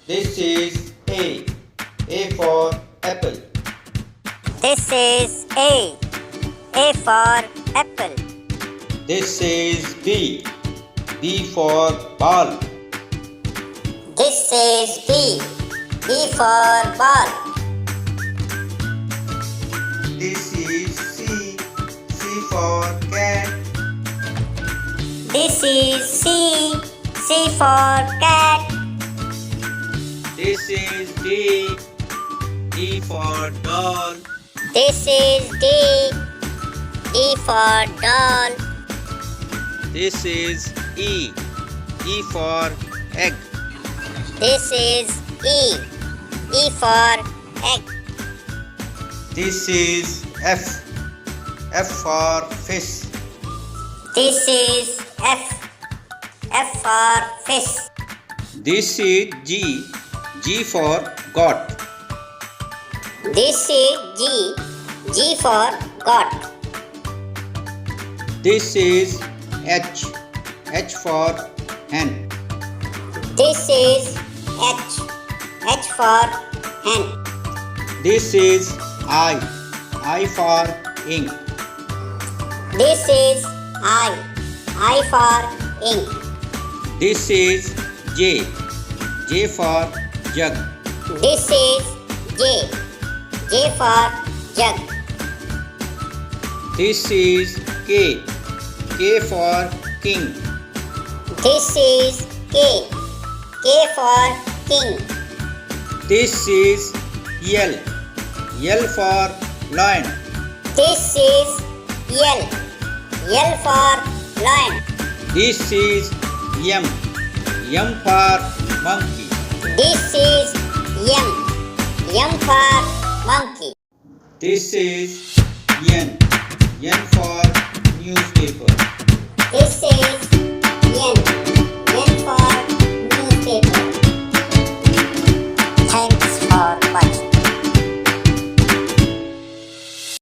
This is A. A for apple. This is A. A for apple. This is B. B for ball. This is B. B for ball. This is C. C for cat. This is C. C for cat. This is D. D for doll. This is D. D for doll. This is E. E for egg. This is E. E for egg. This is F. F for fish. This is F. F for fish. This is G. G for goat. This is G. G for goat. This is H. H for hen. This is H. H for hen. This is I. I for ink. This is I. I for ink. This is J. J for jug. This is J. J for jug. This is K. K for king. This is K. K for king. This is L. L for lion. This is L. L for lion. This is M. M for monkey. This is M. M for monkey. This is N. N for newspaper.